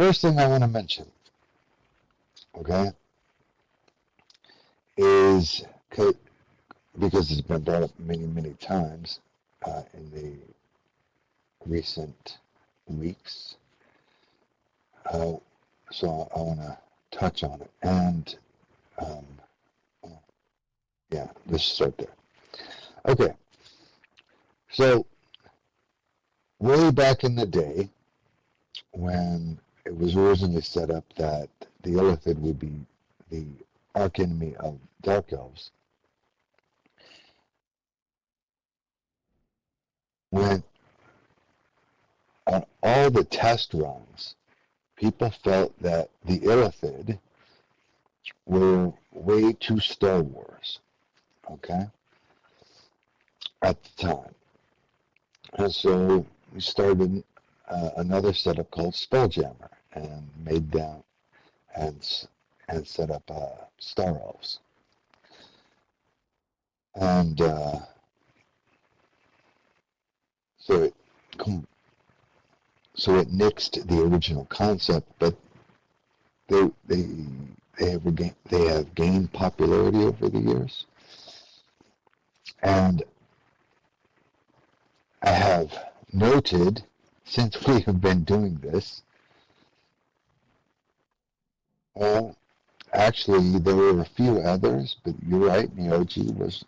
first thing I want to mention, okay, is because it's been brought up many, many times in the recent weeks. So I want to touch on it. And yeah, let's start there. Okay. So way back in the day, when it was originally set up that the Illithid would be the archenemy of Dark Elves, when on all the test runs, people felt that the Illithid were way too Star Wars, okay, at the time. And so we started another setup called Spelljammer and made them and set up Star Elves. And so it nixed the original concept, but they have gained popularity over the years. And I have noted, since we have been doing this, well, actually there were a few others, but you're right, Neoji was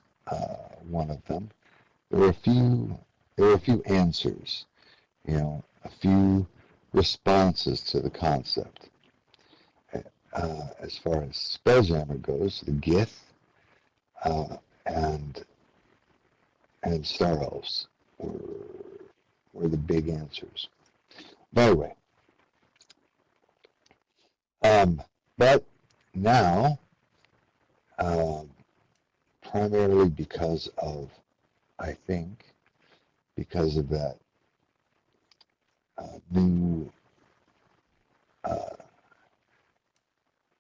one of them. There were a few answers, a few responses to the concept. As far as Spelljammer goes, the Gith and Star Elves were the big answers. By the way, but now, primarily because of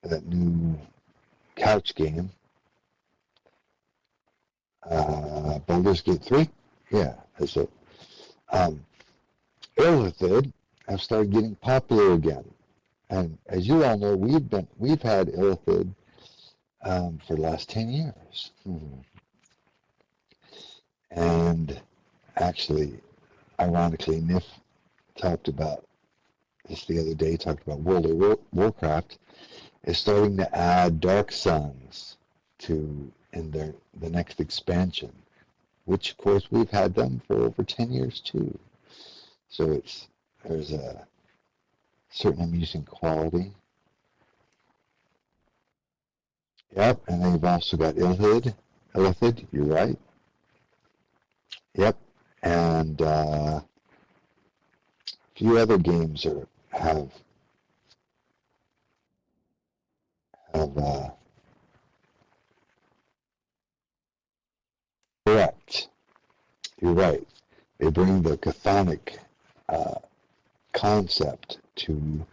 that new couch game, Baldur's Gate 3, yeah, that's it. Illithid have started getting popular again, and as you all know, we've had Illithid for the last 10 years. And actually, ironically, Nif talked about this the other day, talked about World of Warcraft is starting to add Dark Suns in the next expansion, which of course we've had them for over 10 years too. So there's a certain amusing quality. Yep, and they've also got Illithid, you're right. Yep, and a few other games have correct. You're right. They bring the chthonic concept to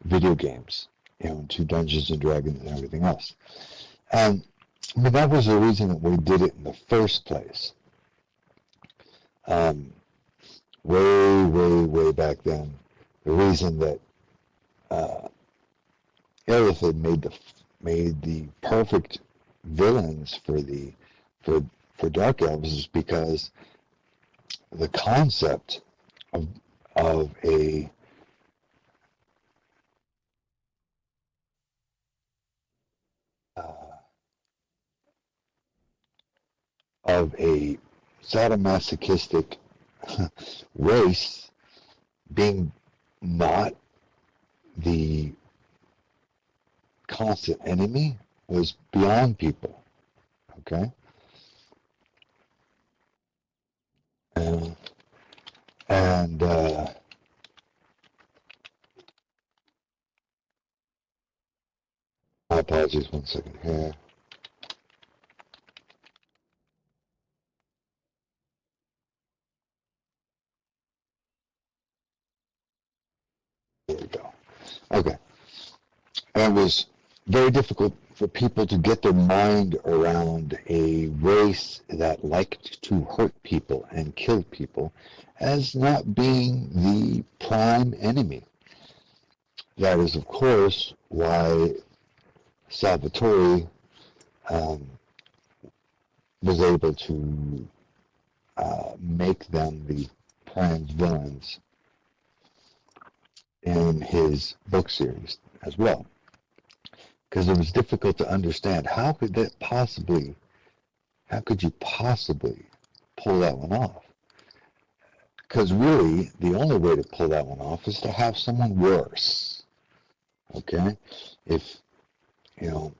video games, to Dungeons and Dragons and everything else. And that was the reason that we did it in the first place. Way back then, the reason that Illithid made the perfect villains for Dark Elves is because the concept of a sadomasochistic race being not the constant enemy was beyond people, okay? And my apologies, 1 second here. There we go. Okay. And it was very difficult for people to get their mind around a race that liked to hurt people and kill people as not being the prime enemy. that is, of course, why Salvatore was able to make them the prime villains in his book series as well. Because it was difficult to understand how could you possibly pull that one off? Because really, the only way to pull that one off is to have someone worse. Okay? If, you know,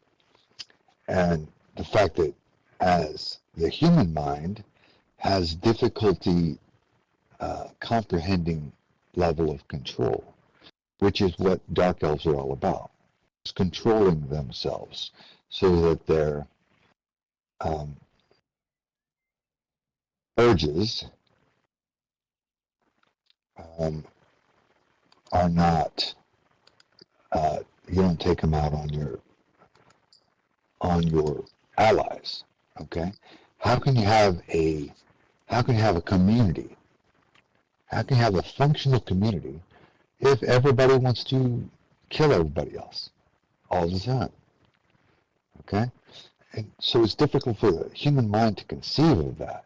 and the fact that as the human mind has difficulty comprehending level of control, which is what dark elves are all about. It's controlling themselves so that their urges are not, you don't take them out on your allies. Okay? How can you have a community? How can you have a functional community if everybody wants to kill everybody else all the time? Okay? And so it's difficult for the human mind to conceive of that.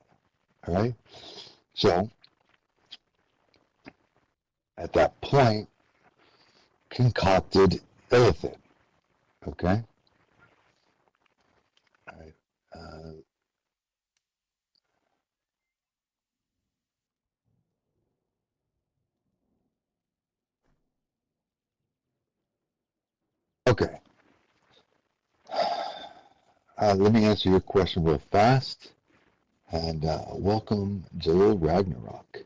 All right? So, at that point, concocted Illithid. Okay? All right. Okay. Let me answer your question real fast. And welcome, Joel Ragnarok.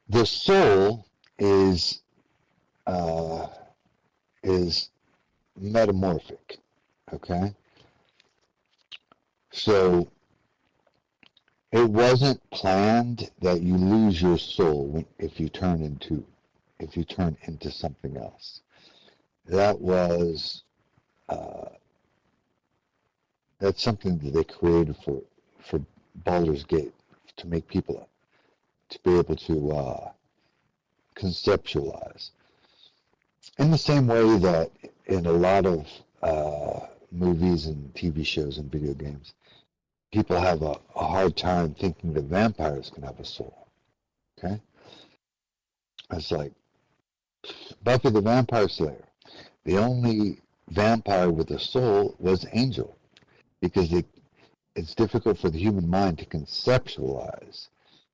The soul is metamorphic. Okay, so it wasn't planned that you lose your soul if you turn into something else. That was that's something that they created for Baldur's Gate, to make people to be able to conceptualize. In the same way that in a lot of movies and TV shows and video games, people have a hard time thinking that vampires can have a soul. Okay? It's like Buffy the Vampire Slayer. The only vampire with a soul was Angel, because it's difficult for the human mind to conceptualize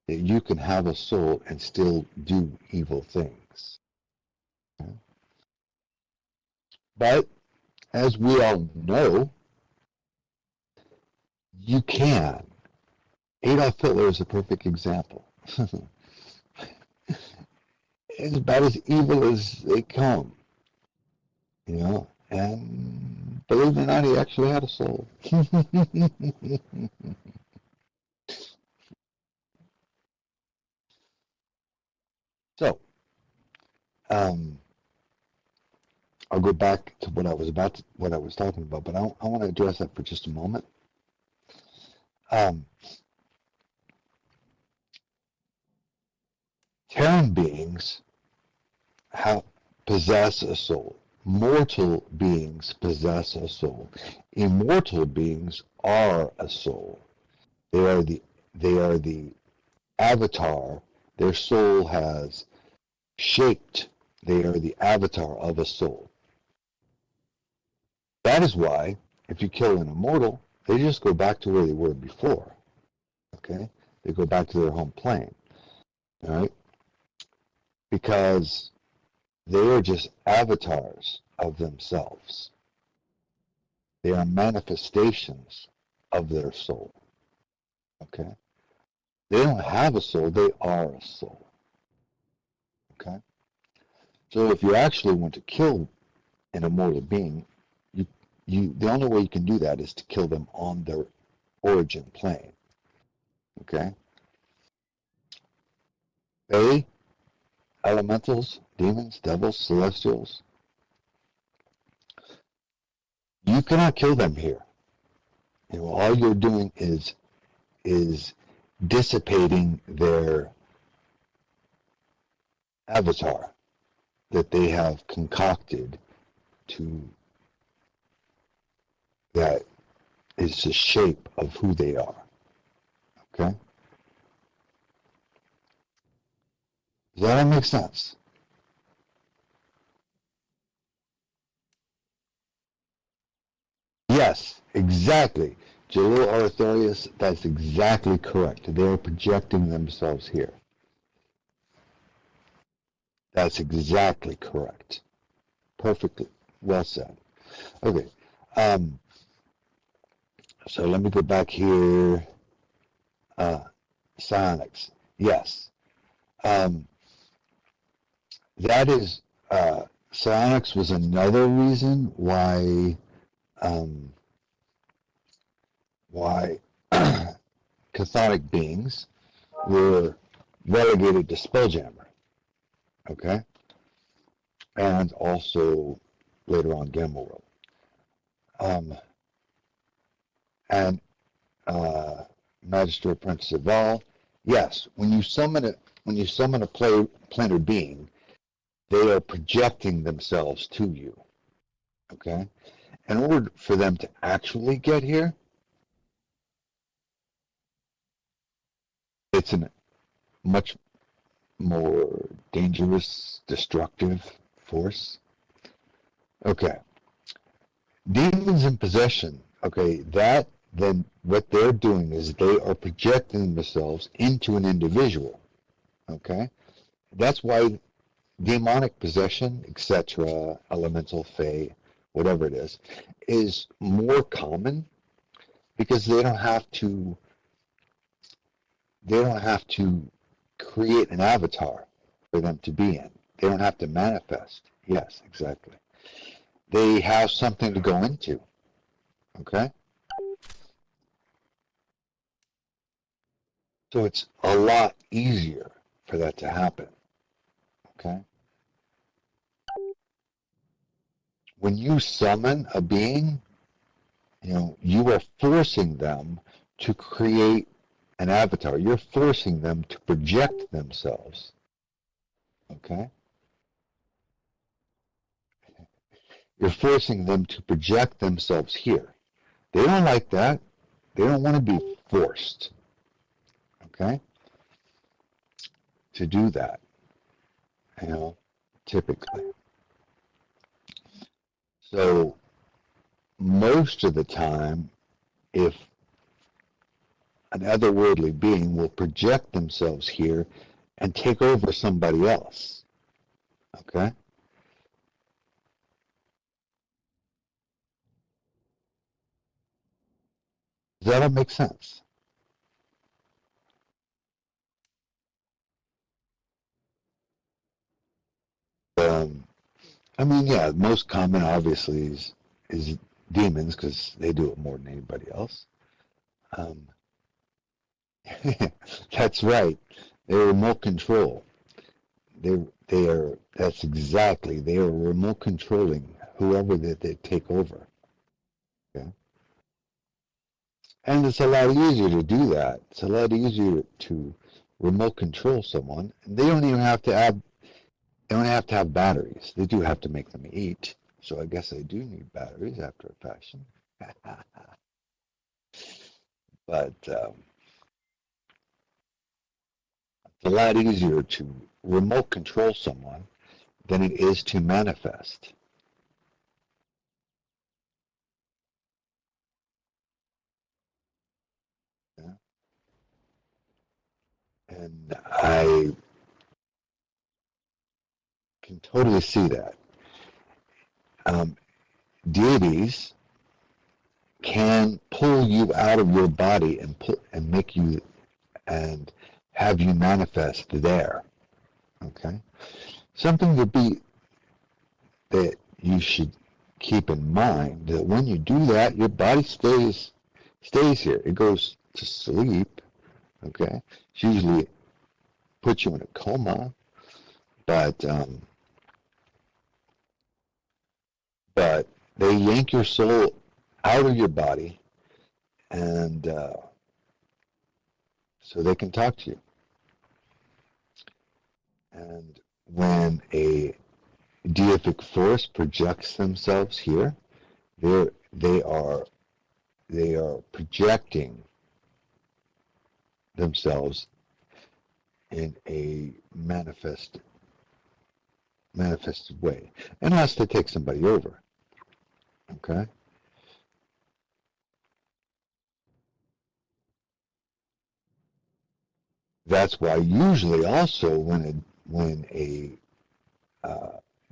that you can have a soul and still do evil things. Okay? But as we all know, you can. Adolf Hitler is a perfect example. It's about as evil as they come, you know. And believe it or not, he actually had a soul. So, I'll go back to what I was talking about, but I want to address that for just a moment. Terran beings possess a soul. Mortal beings possess a soul. Immortal beings are a soul. They are the avatar. Their soul has shaped. They are the avatar of a soul. That is why, if you kill an immortal, they just go back to where they were before. Okay? They go back to their home plane. All right? Because they are just avatars of themselves. They are manifestations of their soul. Okay? They don't have a soul, they are a soul. Okay? So if you actually want to kill an immortal being, the only way you can do that is to kill them on their origin plane. Okay? They, elementals, demons, devils, celestials, you cannot kill them here. You know, all you're doing is dissipating their avatar. that they have concocted to that is the shape of who they are. Okay? Does that make sense? Yes, exactly. Jalil Arthurius, that's exactly correct. They are projecting themselves here. That's exactly correct. Perfectly well said. Okay. Um, so let me go back here. Psionics. Yes. Um, that is, psionics was another reason um, why chthonic beings were relegated to Spelljammer. Okay. And also later on Gamma World. And Magister Prince of All, yes, when you summon a planar being, they are projecting themselves to you. Okay? In order for them to actually get here, it's a much more dangerous, destructive force. Okay. Demons in possession, okay, that then what they're doing is they are projecting themselves into an individual. Okay? That's why demonic possession, etc., elemental, fey, whatever it is more common because they don't have to create an avatar for them to be in. They don't have to manifest. Yes, exactly. They have something to go into. Okay? So it's a lot easier for that to happen. Okay? When you summon a being, you are forcing them to create an avatar. You're forcing them to project themselves. Okay? You're forcing them to project themselves here. They don't like that. They don't want to be forced. Okay? To do that, typically. So most of the time, if an otherworldly being will project themselves here and take over somebody else. Okay? Does that make sense? Um, I mean, yeah, most common obviously is demons because they do it more than anybody else. Um, that's right. They're remote control. They are. That's exactly. They are remote controlling whoever that they take over. Okay? And it's a lot easier to do that. It's a lot easier to remote control someone. They don't even have to add. They don't have to have batteries. They do have to make them eat. So I guess they do need batteries after a fashion. But it's a lot easier to remote control someone than it is to manifest. Yeah? And I can totally see that. Um, Deities can pull you out of your body and make you and have you manifest there. Okay, something that you should keep in mind that when you do that, your body stays here. It goes to sleep. Okay, it's usually puts you in a coma, but but they yank your soul out of your body, and so they can talk to you. And when a deific force projects themselves here, they are projecting themselves in a manifested way, unless they take somebody over. Okay. That's why usually also when a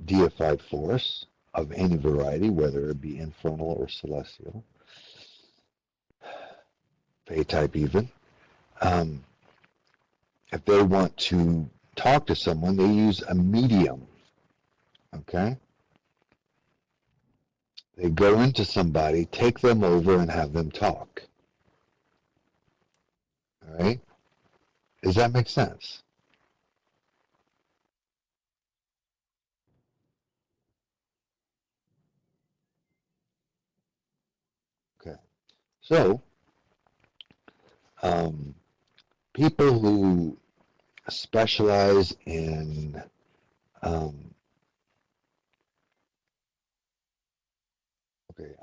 deified force of any variety, whether it be infernal or celestial, Fey type even, if they want to talk to someone, they use a medium. Okay? They go into somebody, take them over, and have them talk. All right? Does that make sense? Okay. So, people who specialize in okay,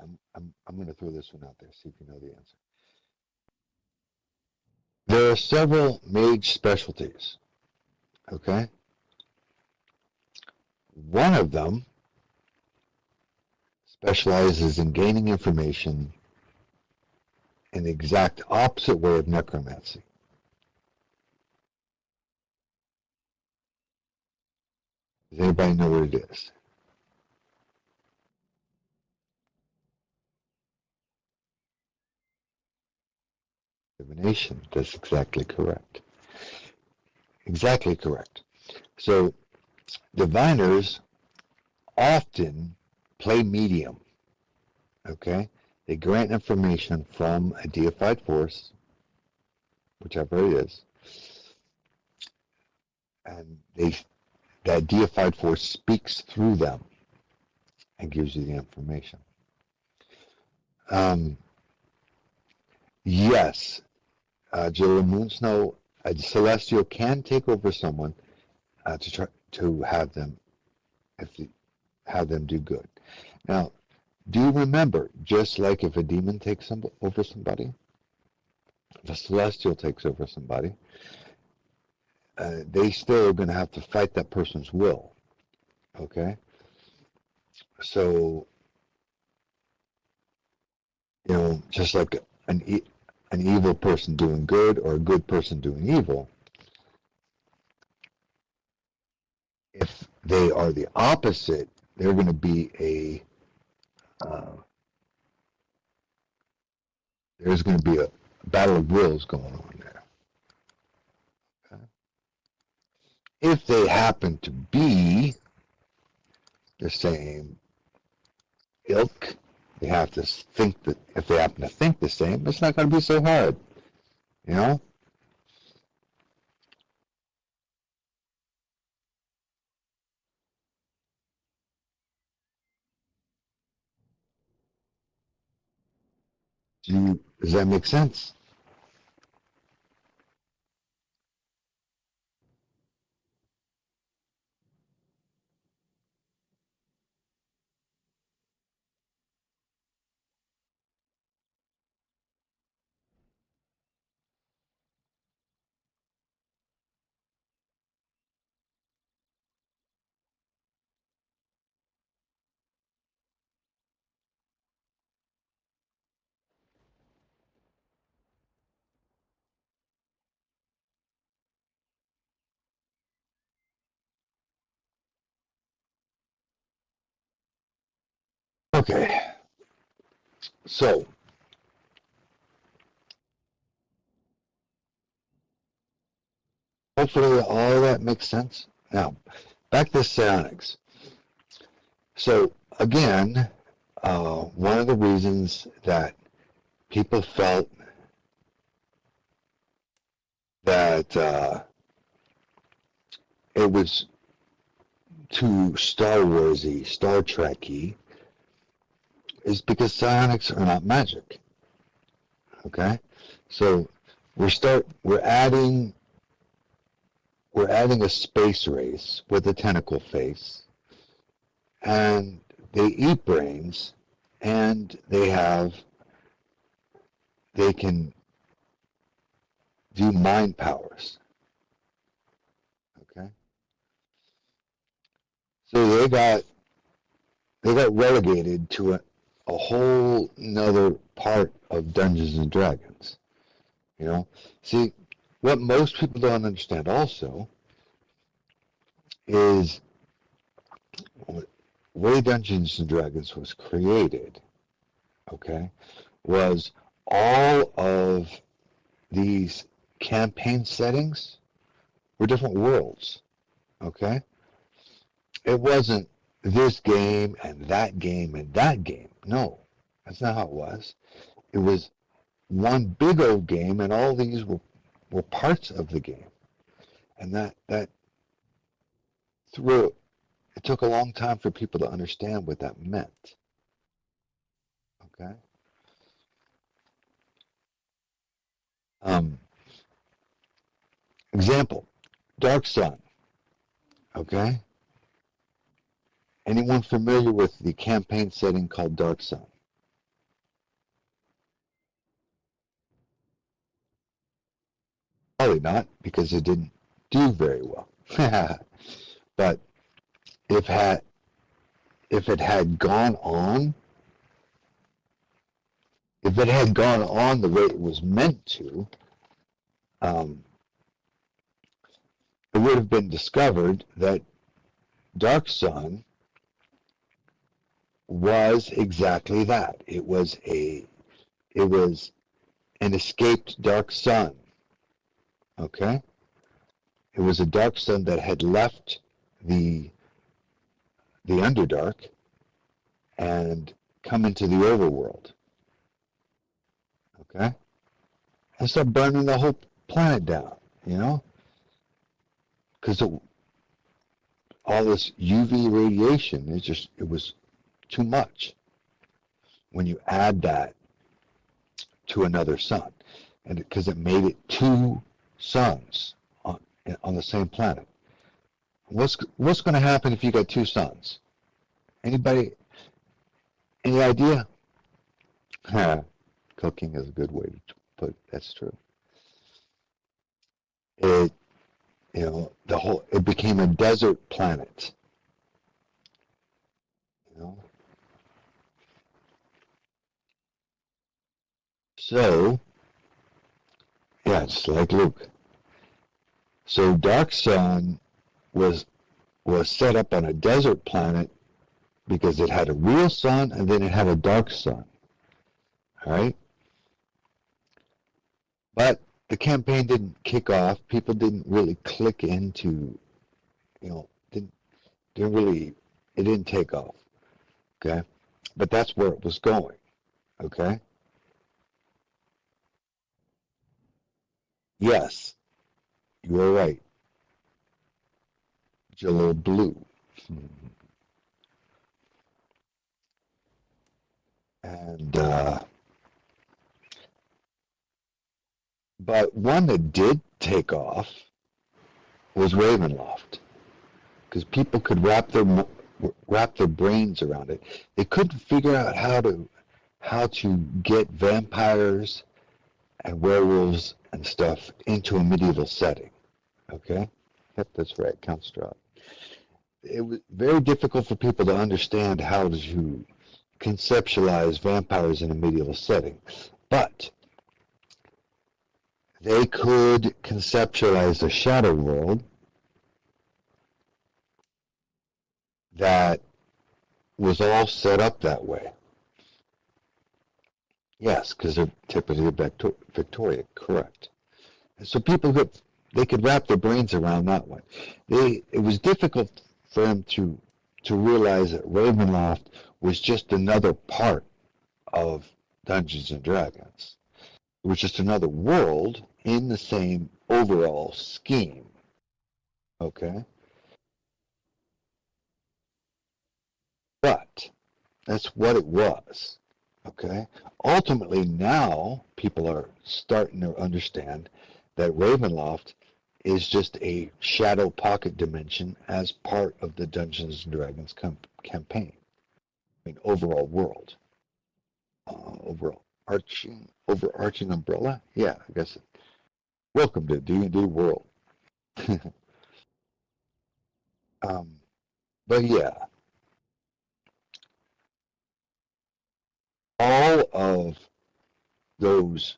I'm going to throw this one out there, see if you know the answer. There are several mage specialties. Okay? One of them specializes in gaining information in the exact opposite way of necromancy. Does anybody know what it is? Divination. That's exactly correct. Exactly correct. So diviners often play medium. Okay? They grant information from a deified force, whichever it is, and that deified force speaks through them and gives you the information. Yes, Jill and Moonsnow, a celestial can take over someone to try to have them have them do good. Now, do you remember, just like if a demon takes over somebody, if a celestial takes over somebody, they still are going to have to fight that person's will. Okay? So, just like an evil person doing good or a good person doing evil, if they are the opposite, they're going to be there's going to be a battle of wills going on there. Okay? If they happen to be the same ilk, they have to think that if they happen to think the same, it's not going to be so hard. You know? Does that make sense? Okay. So, hopefully all that makes sense. Now, back to psionics. So, again, one of the reasons that people felt that it was too Star Warsy, Star Trekky, is because psionics are not magic. Okay, so we're adding a space race with a tentacle face and they eat brains, and they can do mind powers. Okay, so they got relegated to a whole nother part of Dungeons and Dragons. You know, see, what most people don't understand also is the way Dungeons and Dragons was created, okay, was all of these campaign settings were different worlds, okay? It wasn't this game and that game and that game. No, that's not how it was. It was one big old game, and all these were parts of the game. And that through it took a long time for people to understand what that meant. Okay. Um, Example, Dark Sun. Okay. Anyone familiar with the campaign setting called Dark Sun? Probably not, because it didn't do very well. But if had if it had gone on, if it had gone on the way it was meant to, um, it would have been discovered that Dark Sun was exactly that. It was an escaped dark sun. Okay? It was a dark sun that had left the Underdark and come into the overworld. Okay? And start burning the whole planet down, you know? Because all this UV radiation it was too much when you add that to another sun, and because it made it two suns on the same planet. What's going to happen if you got two suns? Anybody? Any idea? Cooking is a good way to put it. That's true. It it became a desert planet. You know, so yeah, it's like Luke. So Dark Sun was set up on a desert planet because it had a real sun and then it had a dark sun. All right? But the campaign didn't kick off. People didn't really click into, didn't really, it didn't take off. Okay? But that's where it was going. Okay? Yes, you are right. Jello blue. And but one that did take off was Ravenloft, because people could wrap their brains around it. They couldn't figure out how to get vampires and werewolves and stuff into a medieval setting. Okay? Yep, that's right, Count Strahd. It was very difficult for people to understand how to conceptualize vampires in a medieval setting. But they could conceptualize a shadow world that was all set up that way. Yes, because they're typically Victoria, correct. And so they could wrap their brains around that one. It was difficult for them to realize that Ravenloft was just another part of Dungeons and Dragons. It was just another world in the same overall scheme. Okay? But that's what it was. Okay? Ultimately, now people are starting to understand that Ravenloft is just a shadow pocket dimension as part of the Dungeons and Dragons campaign. I mean, overall world, overarching umbrella. Yeah, I guess. Welcome to D&D world. um, but yeah, all of those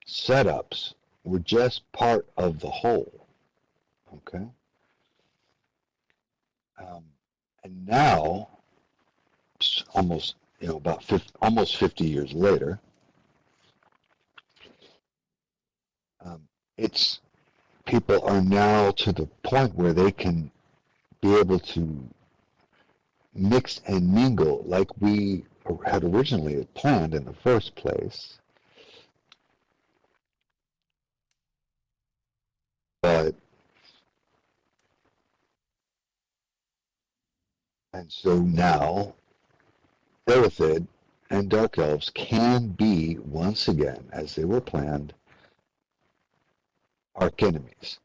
setups were just part of the whole. Okay. Um, and now, almost almost 50 years later, it's people are now to the point where they can be able to mix and mingle like we had originally planned in the first place. But and so now Illithid and Dark Elves can be once again, as they were planned, arch enemies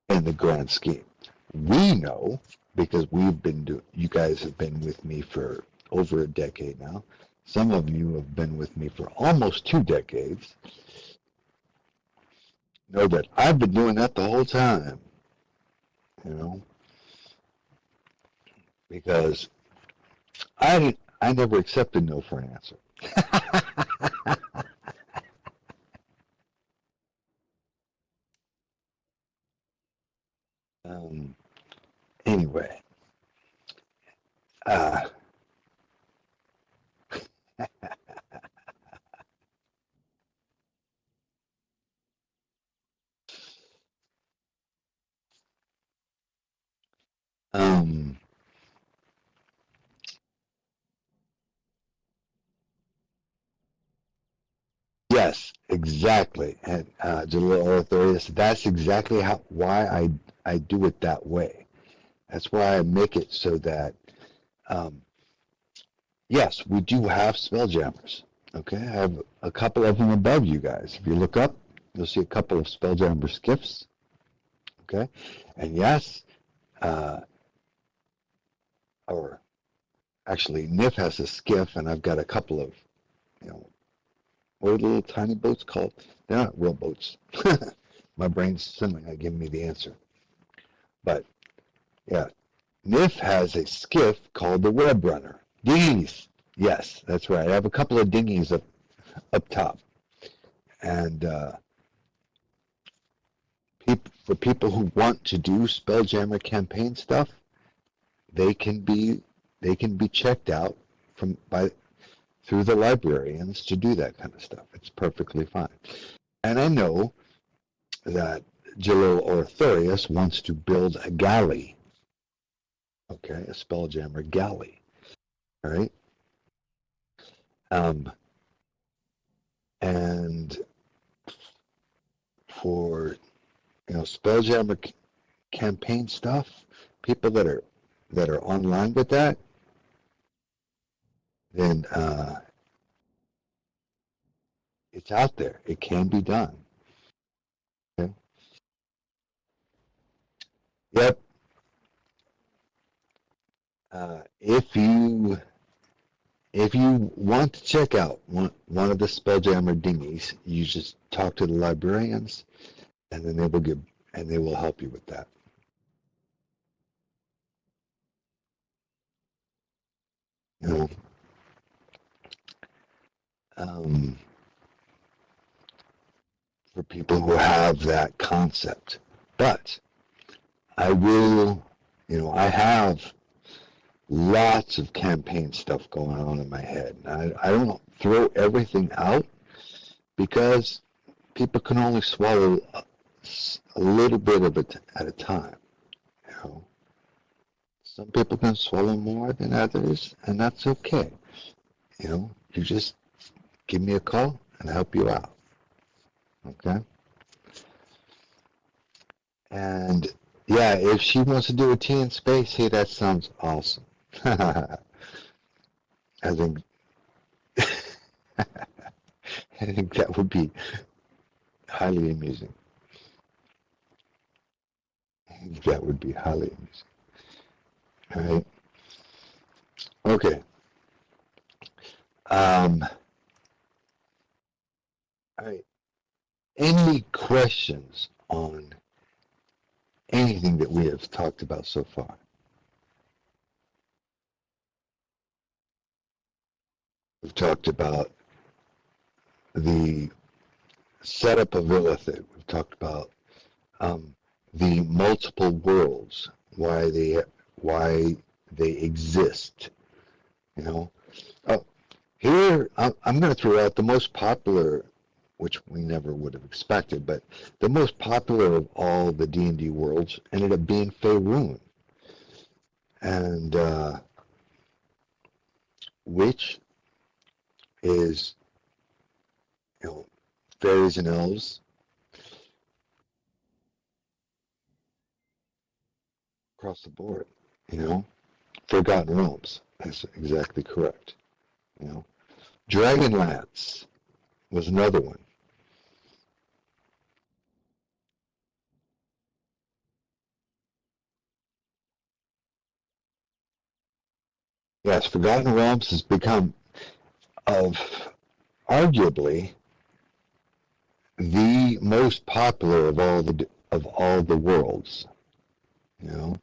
in the grand scheme. We know because you guys have been with me for over a decade now. Some of you have been with me for almost 2 decades. Know that I've been doing that the whole time, because I never accepted no for an answer. Anyway, um, yes, exactly. And Jalil Orthorius, that's exactly why I do it that way. That's why I make it so that, yes, we do have spelljammers. Okay, I have a couple of them above you guys. If you look up, you'll see a couple of spelljammer skiffs. Okay, and yes, or actually, Nif has a skiff, and I've got a couple of, what are the little tiny boats called? They're not real boats. My brain's suddenly not giving me the answer. But yeah, Nif has a skiff called the Web Runner. Dinghies. Yes, that's right. I have a couple of dinghies up top. And for people who want to do Spelljammer campaign stuff, they can be checked out through the librarians to do that kind of stuff. It's perfectly fine. And I know that Jalil Orthorius wants to build a galley. Okay, a Spelljammer galley. All right. And for Spelljammer campaign stuff, people that are online with that, then it's out there. It can be done. Okay. Yep. If you want to check out one of the Spelljammer dinghies, you just talk to the librarians, and then they will help you with that. You know, for people who have that concept. But I will, I have lots of campaign stuff going on in my head. I don't throw everything out because people can only swallow a little bit of it at a time. Some people can swallow more than others, and that's okay. You just give me a call and I'll help you out. Okay? And yeah, if she wants to do a tea in space, hey, that sounds awesome. I think I think that would be highly amusing. That would be highly amusing. All right. Okay. All right. Any questions on anything that we have talked about so far? We've talked about the setup of Illithid. We've talked about the multiple worlds, why they exist. You know, here I'm going to throw out the most popular, which we never would have expected, but the most popular of all the D&D worlds ended up being Faerun, and which is, you know, fairies and elves across the board. You know, Forgotten Realms. That's exactly correct. You know, Dragonlance was another one. Yes, Forgotten Realms has become of arguably the most popular of all the worlds. You know,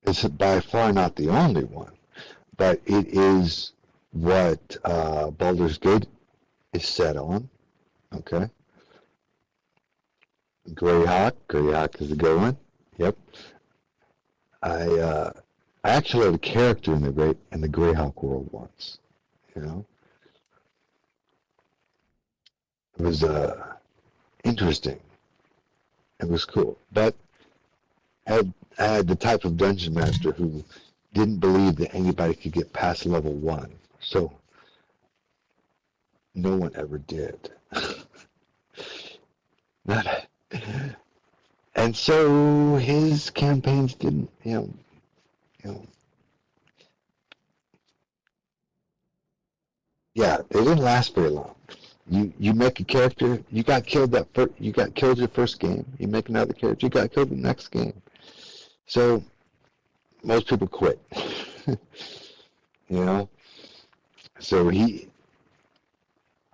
it's by far not the only one, but it is what Baldur's Gate is set on. Okay, Greyhawk is a good one. Yep, I I actually had a character in the Greyhawk world once. You know, it was interesting. It was cool, but I had the type of dungeon master who didn't believe that anybody could get past level 1. So no one ever did. Not, and so his campaigns didn't, you know, yeah, they didn't last very long. You make a character, you got killed your first game. You make another character, you got killed the next game. So most people quit. You know, so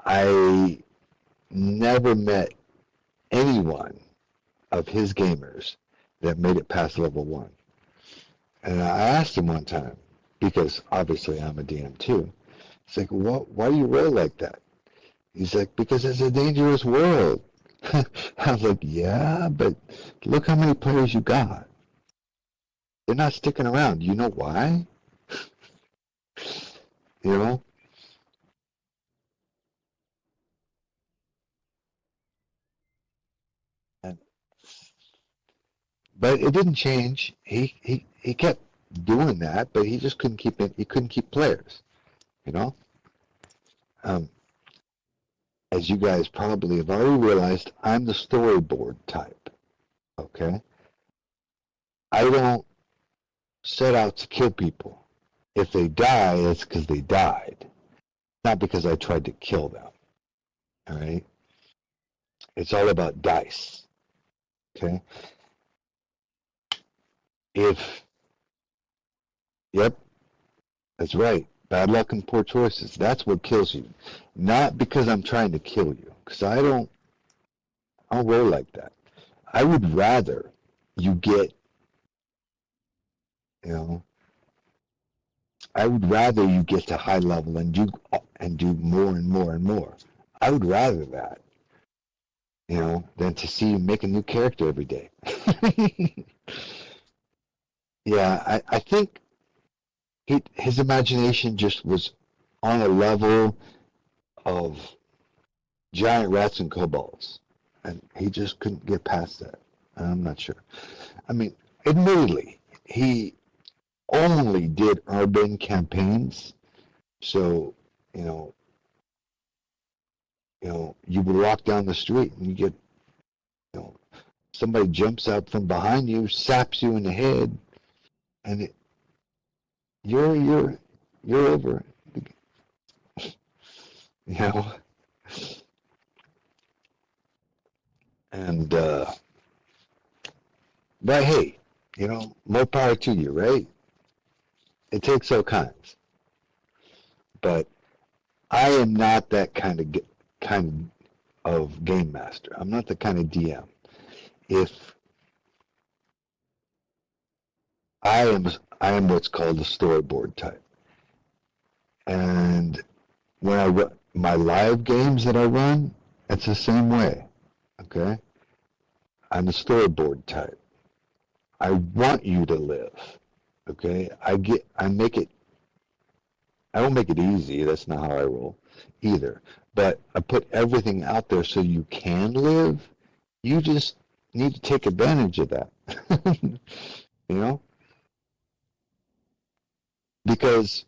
I never met anyone of his gamers that made it past level 1. And I asked him one time, because obviously I'm a DM too. It's like, why do you roll like that? He's like, because it's a dangerous world. I was like, yeah, but look how many players you got. They're not sticking around. You know why? You know? And, but it didn't change. He kept doing that, but he just couldn't keep it. He couldn't keep players. You know? Um, as you guys probably have already realized, I'm the storyboard type. Okay? I don't set out to kill people. If they die, it's because they died, not because I tried to kill them. All right? It's all about dice. Okay? If, yep, that's right. Bad luck and poor choices. That's what kills you. Not because I'm trying to kill you. Because I don't roll like that. I would rather you get, you know, I would rather you get to high level and do more and more and more. I would rather that, you know, than to see you make a new character every day. Yeah, I think his imagination just was on a level of giant rats and kobolds, and he just couldn't get past that. I'm not sure. I mean, admittedly, he only did urban campaigns, so you know, you would walk down the street and you get, you know, somebody jumps out from behind you, saps you in the head, and you're you're over. You know, And but hey, more power to you, right? It takes all kinds. But I am not that kind of game master. I'm not the kind of DM. If I am what's called a storyboard type. And when I run my live games that I run, it's the same way. Okay? I'm a storyboard type. I want you to live. Okay? I don't make it easy. That's not how I roll either. But I put everything out there so you can live. You just need to take advantage of that. you know? Because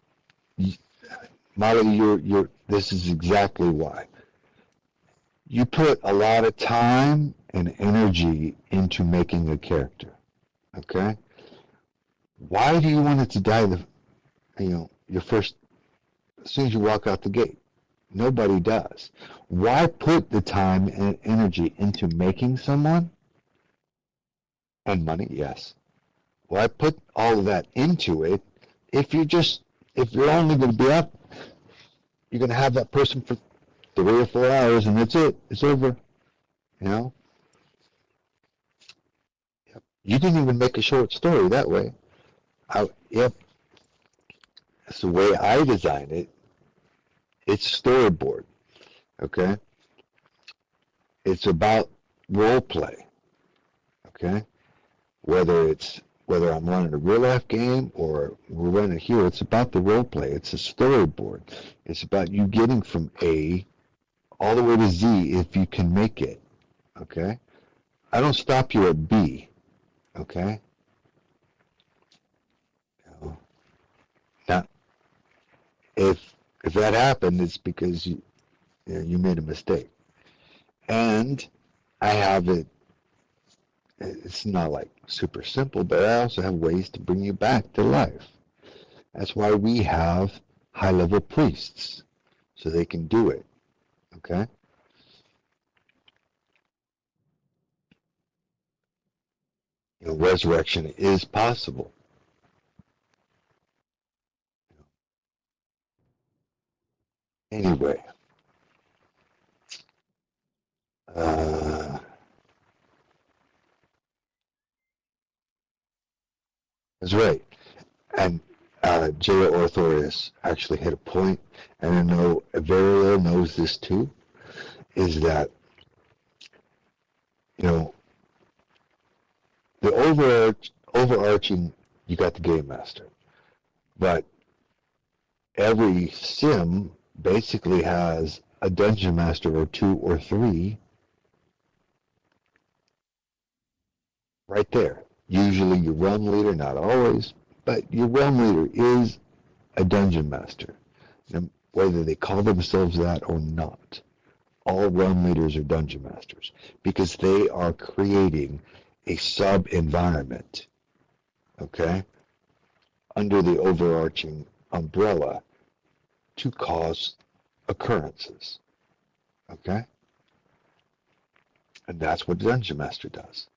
Molly, this is exactly why. You put a lot of time and energy into making a character. Okay? Why do you want it to die your first as soon as you walk out the gate? Nobody does. Why put the time and energy into making someone? And money, yes. Why put all of that into it if you're only going to be up, you're going to have that person for 3 or 4 hours and that's it. It's over. You know? Yep. You didn't even make a short story that way. Yep. That's the way I design it. It's storyboard. Okay? It's about role play. Okay? Whether I'm running a real life game or we're running here, it's about the role play. It's a storyboard. It's about you getting from A all the way to Z if you can make it. Okay? I don't stop you at B. Okay? Now, if that happened, it's because you made a mistake. And I have it. It's not like super simple, but I also have ways to bring you back to life. That's why we have high-level priests, so they can do it. Okay? Resurrection is possible. Anyway, that's right. And J.O. Orthorius actually hit a point, and I know Averillo knows this too, is that, the overarching, you got the game master, but every sim basically has a dungeon master or 2 or 3 right there. Usually your realm leader, not always, but your realm leader is a dungeon master, whether they call themselves that or not. All realm leaders are dungeon masters because they are creating a sub-environment, okay, under the overarching umbrella to cause occurrences, okay? And that's what the dungeon master does.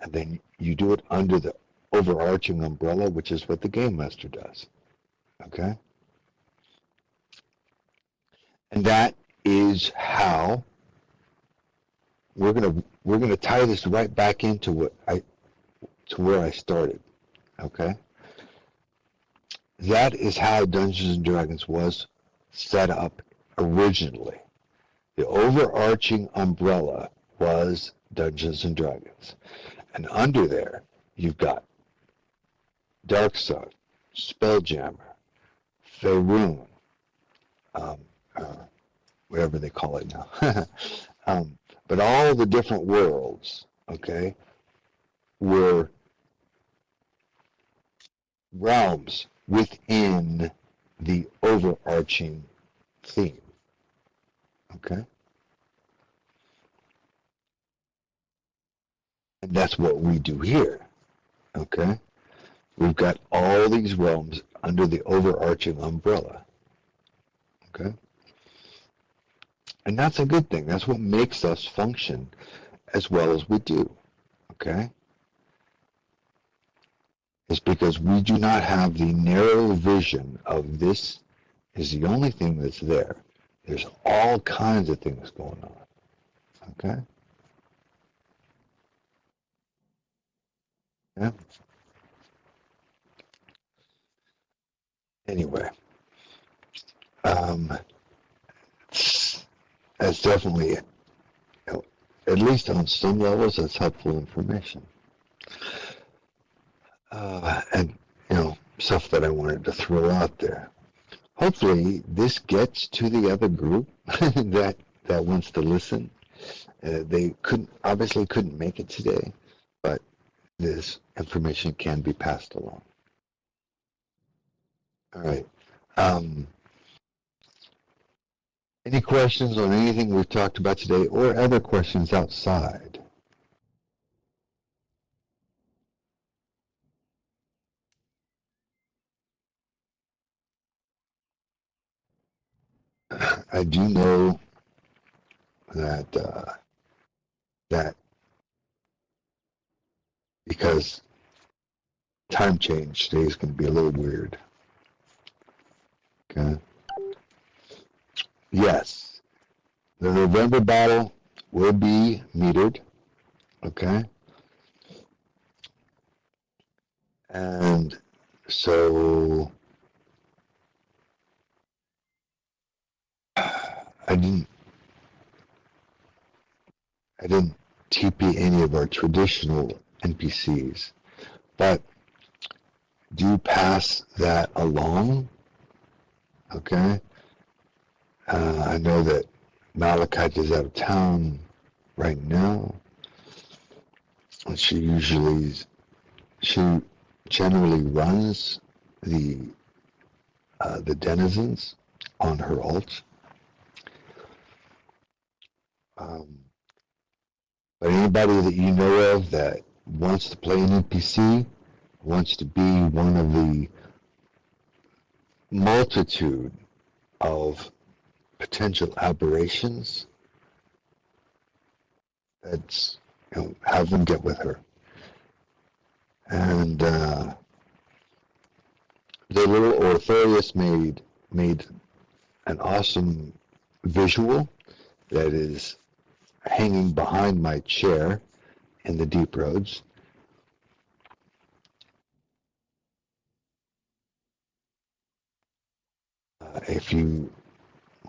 And then you do it under the overarching umbrella, which is what the game master does, okay? And that is how we're gonna tie this right back into where I started, okay? That is how Dungeons and Dragons was set up originally. The overarching umbrella was Dungeons and Dragons. And under there, you've got Dark Sun, Spelljammer, Faerun, whatever they call it now. But all the different worlds, okay, were realms within the overarching theme, okay? And that's what we do here, okay? We've got all these realms under the overarching umbrella, okay? And that's a good thing. That's what makes us function as well as we do, okay? It's because we do not have the narrow vision of this is the only thing that's there. There's all kinds of things going on, okay? Yeah. Anyway, um, that's definitely, at least on some levels, that's helpful information. And, stuff that I wanted to throw out there. Hopefully, this gets to the other group that wants to listen. They obviously couldn't make it today, but this information can be passed along. All right. Any questions on anything we've talked about today or other questions outside? I do know that because time change today is going to be a little weird. Okay. Yes, the November battle will be metered. Okay. And so I didn't TP any of our traditional NPCs, but do pass that along. Okay. I know that Malikith is out of town right now. And she generally runs the denizens on her alt. But anybody that you know of that wants to play an NPC, wants to be one of the multitude of potential aberrations, that's, have them get with her. And the little Orthorius made an awesome visual that is hanging behind my chair in the Deep Roads. If you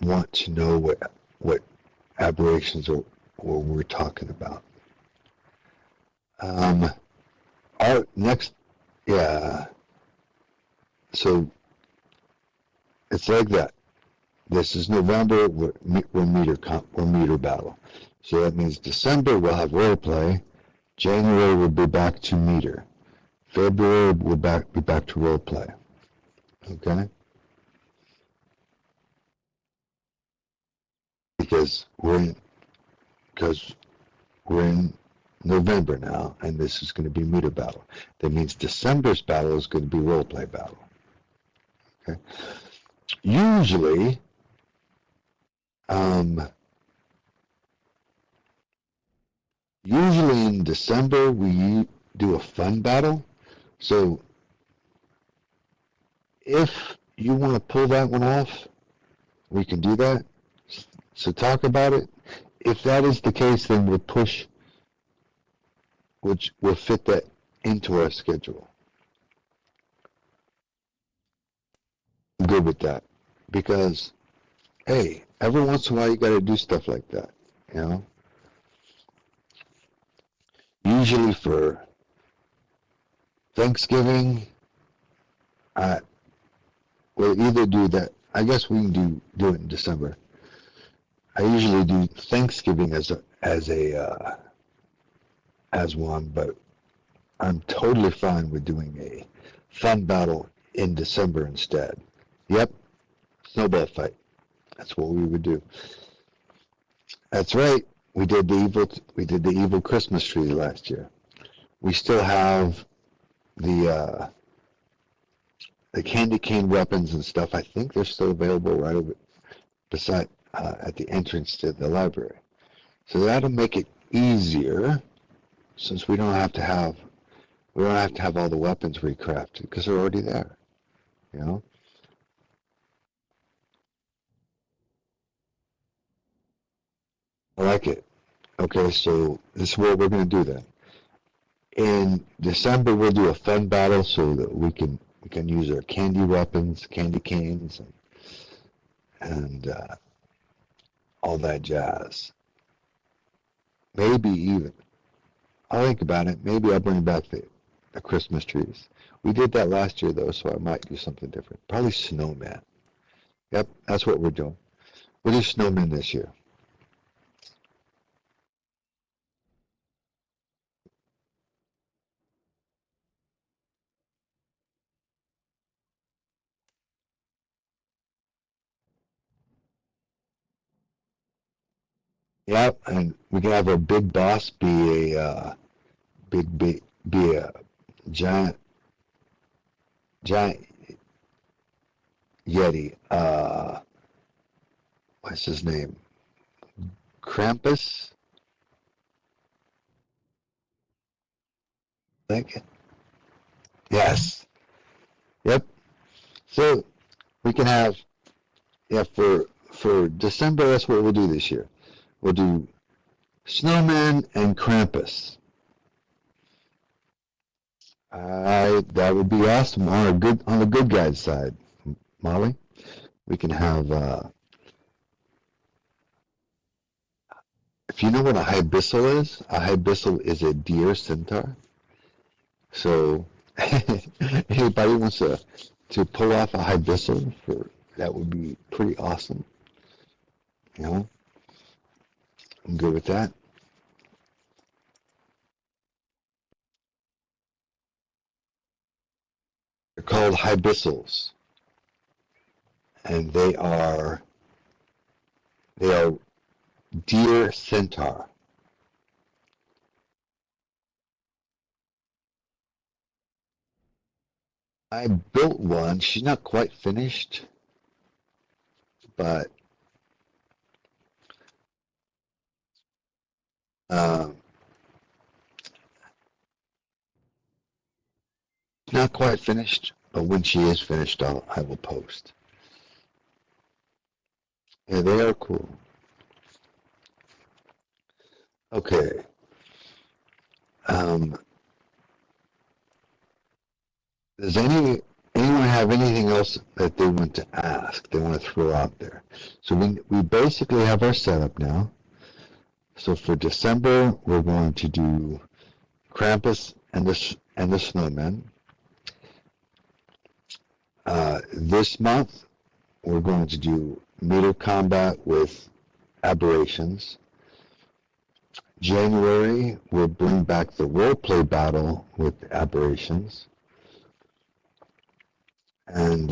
want to know what aberrations or we're talking about. Our next, yeah. So it's like that. This is November. We're meter battle. So that means December we'll have role play. January we'll be back to meter. February we'll be back to role play. Okay. Because we're in November now, and this is going to be meter battle. That means December's battle is going to be role play battle. Okay. Usually, in December we do a fun battle. So if you want to pull that one off, we can do that. So talk about it. If that is the case, then we'll fit that into our schedule. I'm good with that. Because, hey, every once in a while you got to do stuff like that, Usually for Thanksgiving, we'll either do that. I guess we can do it in December. I usually do Thanksgiving as one, but I'm totally fine with doing a fun battle in December instead. Yep, snowball fight. That's what we would do. That's right. We did the evil Christmas tree last year. We still have the candy cane weapons and stuff. I think they're still available right over beside at the entrance to the library. So that'll make it easier since we don't have to have all the weapons recrafted because they're already there. You know. I like it. Okay, so this is what we're going to do then. In December, we'll do a fun battle so that we can use our candy weapons, candy canes, and all that jazz. Maybe even I'll think about it. Maybe I'll bring back the Christmas trees. We did that last year though, so I might do something different. Probably snowman. Yep, that's what we're doing. We'll do snowman this year. Yep, and we can have our big boss be a be a giant giant yeti. What's his name? Krampus. I think. Yes. Yep. So we can have yeah for December. That's what we'll do this year. We'll do snowman and Krampus. That would be awesome on the good guy's side, Molly. We can have if you know what a hibissel is, a hibissel is a deer centaur. So anybody wants to pull off a hibissel for that would be pretty awesome. You know, I'm good with that. They're called hibissels, and they are deer centaur. I built one. She's not quite finished, but um, not quite finished. But when she is finished, I will post. Yeah, they are cool. Okay. Um, does anyone have anything else that they want to ask? They want to throw out there. So we basically have our setup now. So for December, we're going to do Krampus and the Snowmen. This month, we're going to do meter combat with aberrations. January, we'll bring back the roleplay battle with aberrations. And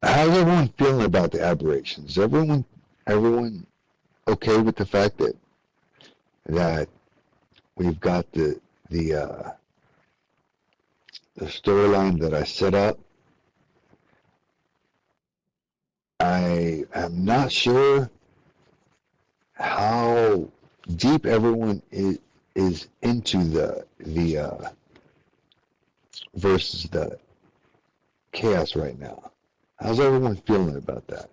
how's everyone feeling about the aberrations? Is everyone okay with the fact that we've got the storyline that I set up? I am not sure how deep everyone is into the versus the chaos right now. How's everyone feeling about that?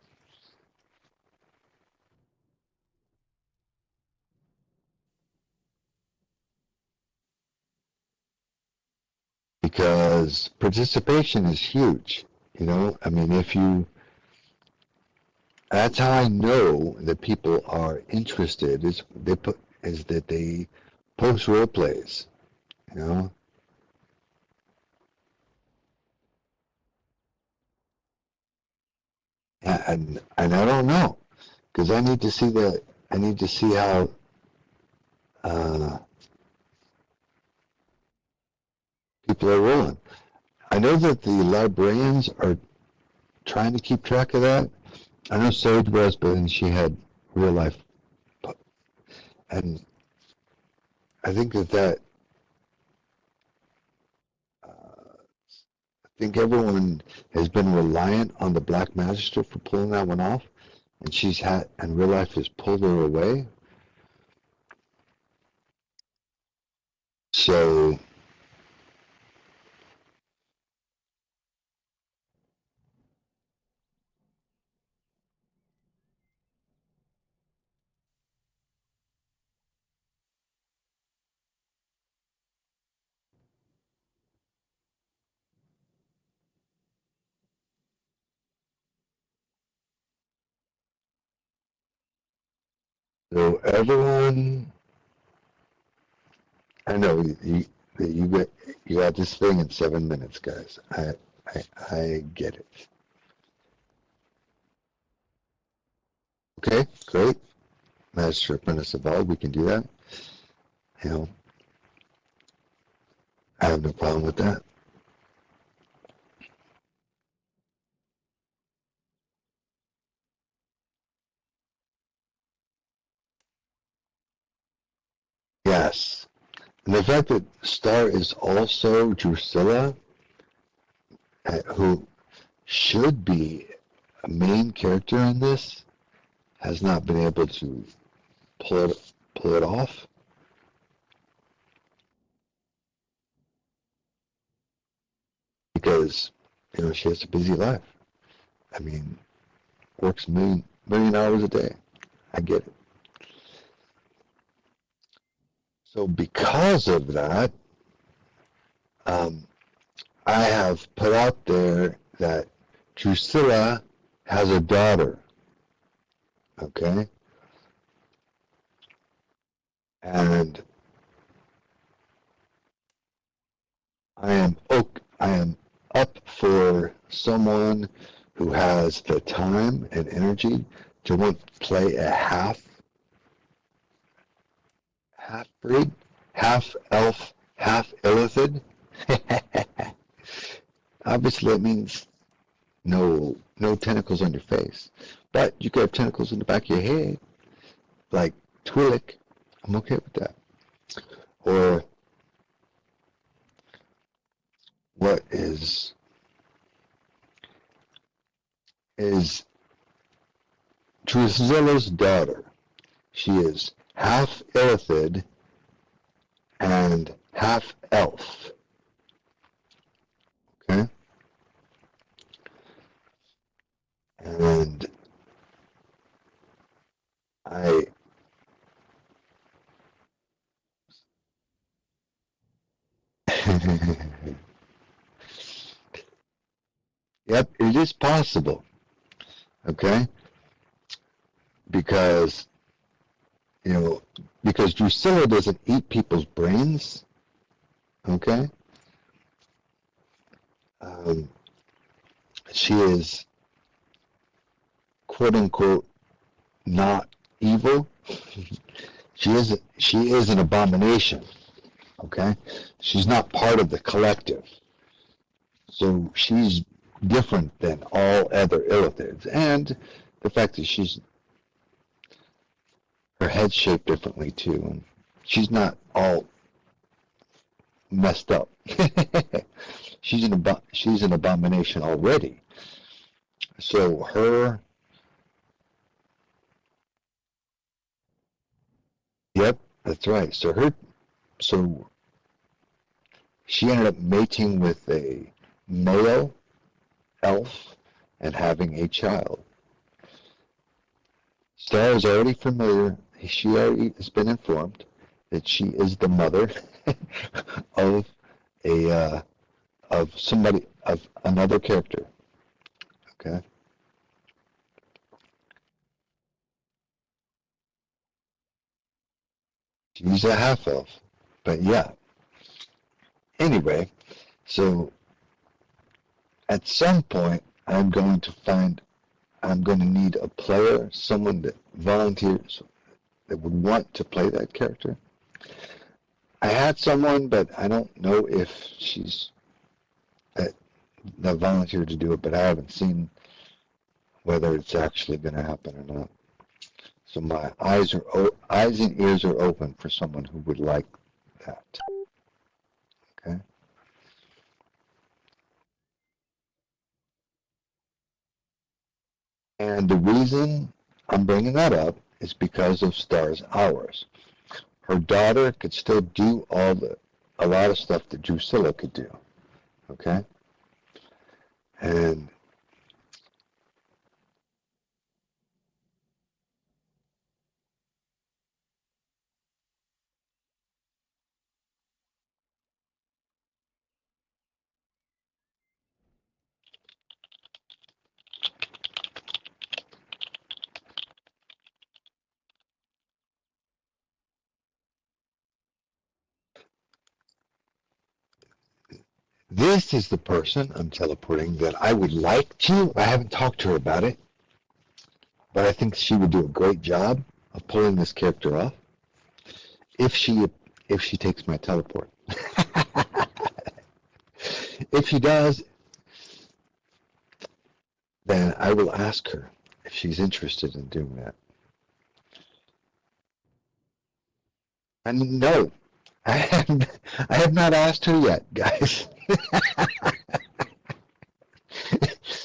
Because participation is huge. You know, I mean, if you, that's how I know that people are interested is that they post role plays. You know, and I don't know because I need to see how uh, people are rolling. I know that the librarians are trying to keep track of that. I know Sage was, but then she had real life, and I think that think everyone has been reliant on the Black Magistrate for pulling that one off, and real life has pulled her away. So everyone, I know you got this thing in 7 minutes, guys. I get it. Okay, great. Master Apprentice Evolved, we can do that. You know, I have no problem with that. Yes. And the fact that Star is also Drusilla, who should be a main character in this, has not been able to pull it off. Because, you know, she has a busy life. I mean, works million hours a day. I get it. So because of that, I have put out there that Drusilla has a daughter. Okay? And I am up for someone who has the time and energy to want to play a half breed, half elf, half illithid. Obviously, that means no tentacles on your face, but you could have tentacles in the back of your head, like Twi'lek. I'm okay with that. Or what is Drusilla's daughter? She is half illithid and half elf. Okay? And yep, it is possible. Okay? Because, you know, because Drusilla doesn't eat people's brains. Okay? She is, quote unquote, not evil. She is an abomination. Okay? She's not part of the collective. So she's different than all other illithids. And the fact that her head's shaped differently too. And she's not all messed up. She's an abomination already. So yep, that's right. So she ended up mating with a male elf and having a child. Star is already familiar. She already has been informed that she is the mother of another character. Okay. She's a half elf, but yeah. Anyway, so at some point, I'm going to need a player, someone that volunteers, that would want to play that character. I had someone, but I don't know if she's that volunteered to do it, but I haven't seen whether it's actually going to happen or not. So my eyes and ears are open for someone who would like that. Okay. And the reason I'm bringing that up is because of Star's hours. Her daughter could still do a lot of stuff that Drusilla could do. Okay? And this is the person I'm teleporting that I would like to. I haven't talked to her about it, but I think she would do a great job of pulling this character off if she takes my teleport. If she does, then I will ask her if she's interested in doing that. And no, I have not asked her yet, guys.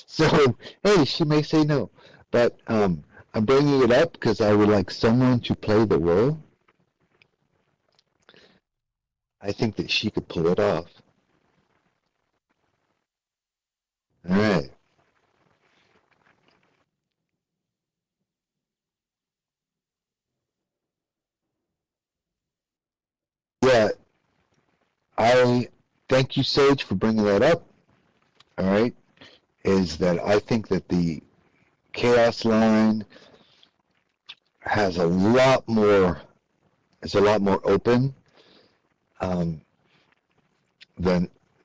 So, hey, she may say no. But I'm bringing it up because I would like someone to play the role. I think that she could pull it off. All right. Yeah, I thank you, Sage, for bringing that up. All right. Is that I think that the Chaos line has a lot more, is a lot more open than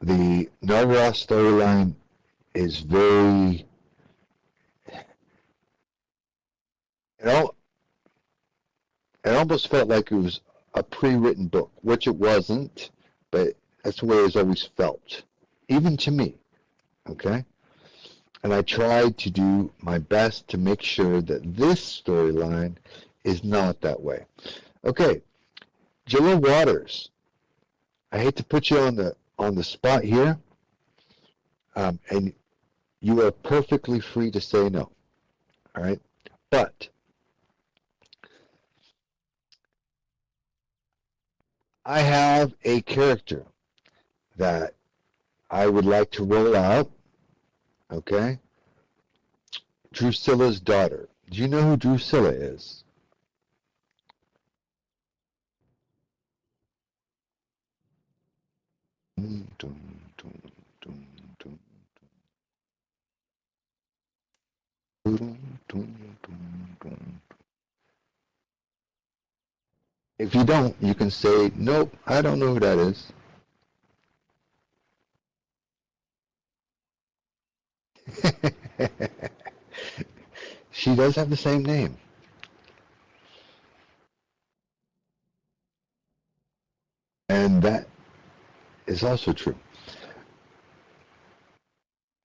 the Narwhal storyline is very, it, it almost felt like it was a pre-written book, which it wasn't, but that's the way it's always felt, even to me, okay? And I tried to do my best to make sure that this storyline is not that way. Okay, Jilla Waters, I hate to put you on the spot here, and you are perfectly free to say no, all right? But I have a character that I would like to roll out, okay? Drusilla's daughter. Do you know who Drusilla is? If you don't, you can say, nope, I don't know who that is. She does have the same name. And that is also true.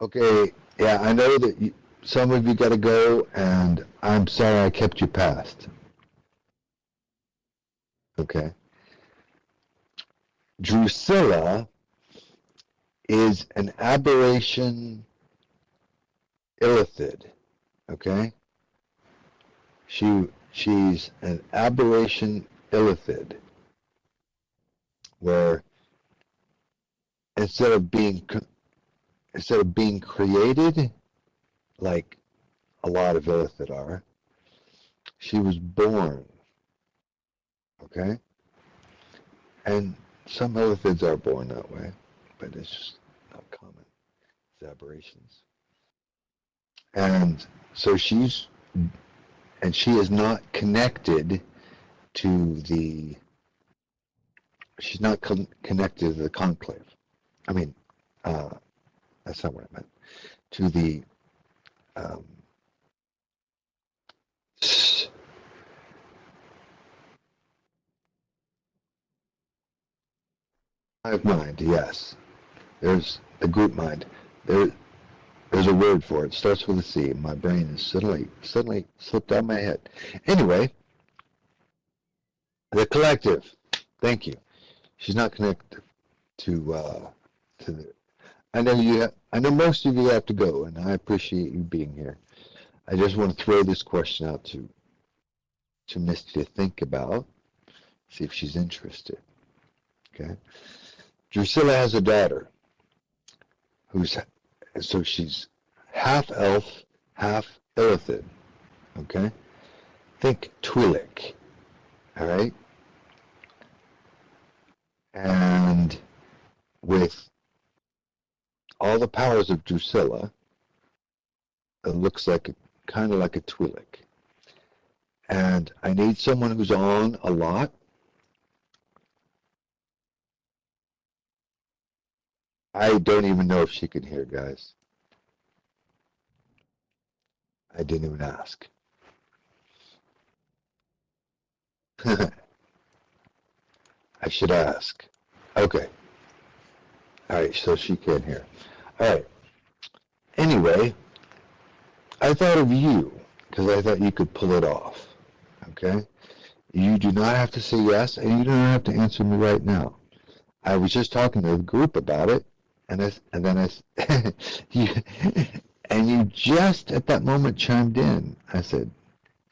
Okay, yeah, I know that some of you got to go, and I'm sorry I kept you past. Okay. Drusilla is an aberration Illithid. Okay. She's an aberration Illithid, where instead of being created like a lot of Illithid are, she was born. Okay, and some Illithids are born that way, but it's just not common. It's aberrations, and so she is not connected to the. She's not connected to the conclave. I mean, that's not what I meant. To the um, hive mind. Yes, there's the group mind. There's a word for it. It starts with a C. My brain is suddenly slipped out of my head. Anyway, the collective. Thank you. She's not connected to the. I know you. I know most of you have to go, and I appreciate you being here. I just want to throw this question out to Misty to think about, see if she's interested. Okay. Drusilla has a daughter who's so she's half elf, half Illithid. Okay. Think Twi'lek. All right. And with all the powers of Drusilla, it looks like kind of like a Twi'lek. And I need someone who's on a lot. I don't even know if she can hear, guys. I didn't even ask. I should ask. Okay. All right, so she can't hear. All right. Anyway, I thought of you because I thought you could pull it off. Okay? You do not have to say yes, and you do not have to answer me right now. I was just talking to the group about it, and then you, and you just at that moment chimed in. I said,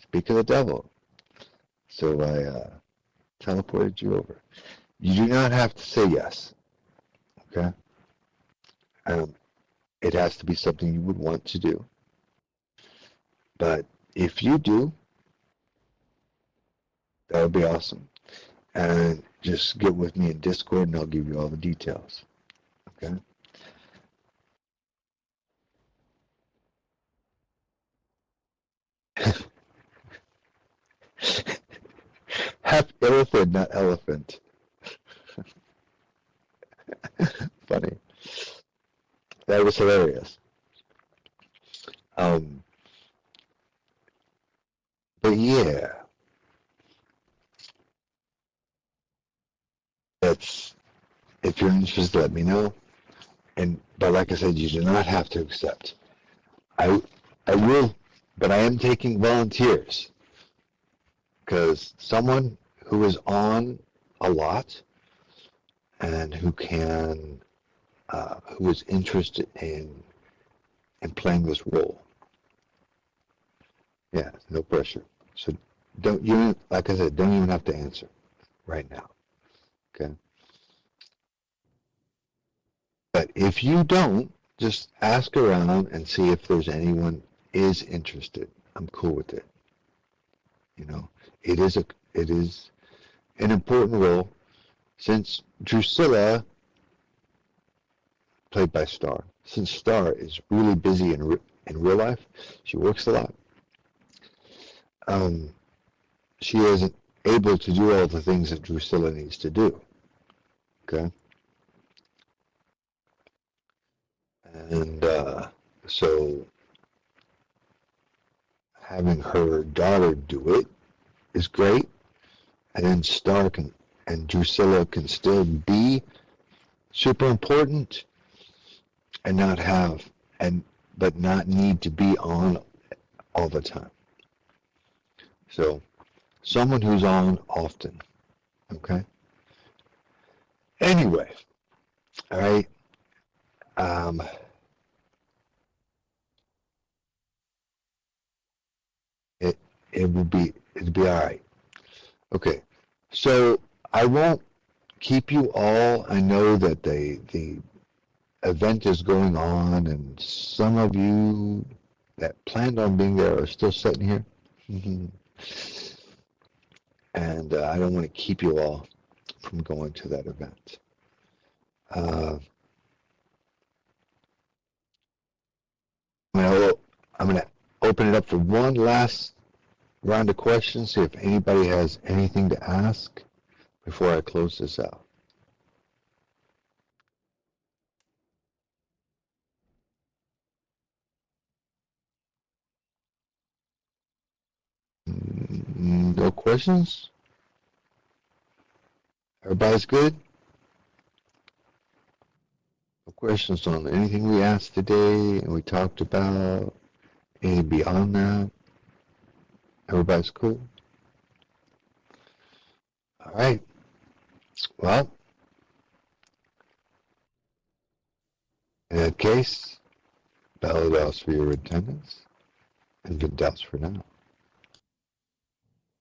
"Speak of the devil." So I teleported you over. You do not have to say yes. Okay? It has to be something you would want to do. But if you do, that would be awesome. And just get with me in Discord, and I'll give you all the details. Okay? Half elephant, not elephant. Funny. That was hilarious. But yeah, that's if you're interested, let me know. But like I said, you do not have to accept. I will, but I am taking volunteers because someone who is on a lot and who is interested in playing this role. Yeah, no pressure. So don't you, like I said, don't even have to answer right now. Okay. But if you don't, just ask around and see if there's anyone is interested. I'm cool with it. You know, it is an important role since Drusilla, played by Star, since Star is really busy in real life, she works a lot. She isn't able to do all the things that Drusilla needs to do. Okay. And so having her daughter do it is great, and then Star and Drusilla can still be super important and but not need to be on all the time. So someone who's on often. Okay. Anyway, all right. It'll be all right. Okay. So I won't keep you all. I know that the event is going on, and some of you that planned on being there are still sitting here. And I don't want to keep you all from going to that event. I'm going to open it up for one last round of questions, see if anybody has anything to ask before I close this out. No questions? Everybody's good? No questions on anything we asked today and we talked about? Anything beyond that? Everybody's cool? All right. Well, in that case, bellows for your attendance. and good doubts for now.